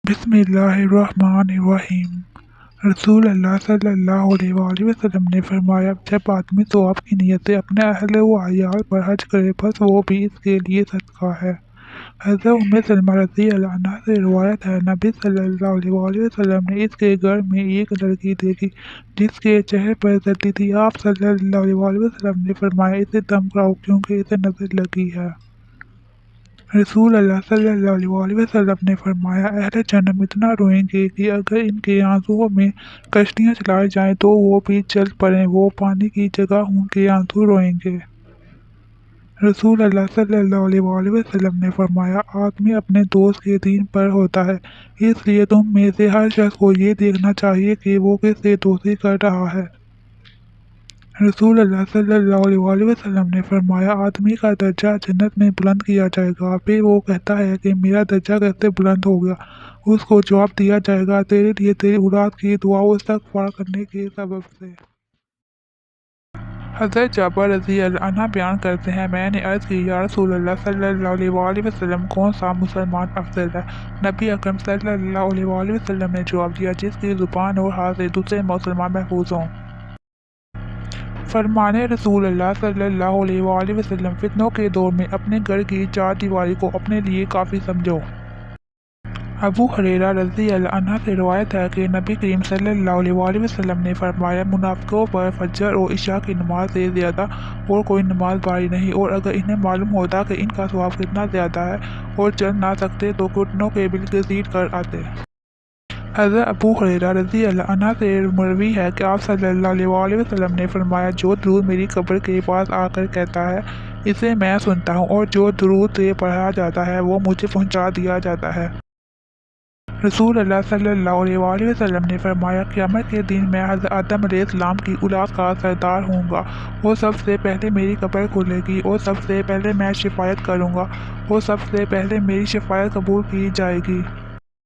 بسم اللہ الرحمن الرحیم۔ رسول اللہ صلی اللہ علیہ وآلہ وسلم نے فرمایا، جب آدمی ثواب کی نیت سے اپنے اہل و عیال پر حج کرے بس وہ بھی اس کے لیے صدقہ ہے۔ حضرت ام سلمہ رضی اللہ عنہا سے روایت ہے، نبی صلی اللہ علیہ وآلہ وسلم نے اس کے گھر میں ایک لڑکی دیکھی جس کے چہرے پر زردی تھی۔ آپ صلی اللہ علیہ وآلہ وسلم نے فرمایا، اسے دم کراؤ کیونکہ اسے نظر لگی ہے۔ رسول اللہ صلی اللہ علیہ وآلہ وسلم نے فرمایا، اہل جہنم اتنا روئیں گے کہ اگر ان کے آنسوؤں میں کشتیاں چلائی جائیں تو وہ بھی چل پڑیں، وہ پانی کی جگہ ان کے آنسو روئیں گے۔ رسول اللہ صلی اللہ علیہ وآلہ وسلم نے فرمایا، آدمی اپنے دوست کے دین پر ہوتا ہے، اس لیے تم میں سے ہر شخص کو یہ دیکھنا چاہیے کہ وہ کس سے دوستی کر رہا ہے۔ رسول اللہ صلی اللہ علیہ وآلہ وسلم نے فرمایا، آدمی کا درجہ جنت میں بلند کیا جائے گا، پھر وہ کہتا ہے کہ میرا درجہ کیسے بلند ہو گیا؟ اس کو جواب دیا جائے گا، تیرے لیے تیری اولاد کی دعا و استغفار کرنے کے سبب سے۔ حضرت جابر رضی اللہ عنہ بیان کرتے ہیں، میں نے عرض کی، یا رسول اللہ صلی اللہ علیہ وآلہ وسلم، کون سا مسلمان افضل ہے؟ نبی اکرم صلی اللہ علیہ وآلہ وسلم نے جواب دیا، جس کی زبان اور ہاتھ سے دوسرے مسلمان محفوظ ہوں۔ فرمان رسول اللہ صلی اللہ علیہ وآلہ وسلم، فتنوں کے دور میں اپنے گھر کی چار دیواری کو اپنے لیے کافی سمجھو۔ ابو ہریرہ رضی اللہ عنہ سے روایت ہے کہ نبی کریم صلی اللہ علیہ وآلہ وسلم نے فرمایا، منافقوں پر فجر اور عشاء کی نماز سے زیادہ اور کوئی نماز باری نہیں، اور اگر انہیں معلوم ہوتا کہ ان کا ثواب کتنا زیادہ ہے اور چل نہ سکتے تو گھٹنوں کے بل گزید کر آتے۔ حضرت ابو ہریرہ رضی اللہ عنہ سے مروی ہے کہ آپ صلی اللہ علیہ وآلہ وسلم نے فرمایا، جو درود میری قبر کے پاس آ کر کہتا ہے اسے میں سنتا ہوں، اور جو درود سے پڑھا جاتا ہے وہ مجھے پہنچا دیا جاتا ہے۔ رسول اللہ صلی اللہ علیہ وآلہ وسلم نے فرمایا، قیامت کے دن میں حضرت آدم علیہ السلام کی اولاد کا سردار ہوں گا، اور سب سے پہلے میری قبر کھلے گی، اور سب سے پہلے میں شفاعت کروں گا، اور سب سے پہلے میری شفاعت قبول کی جائے گی۔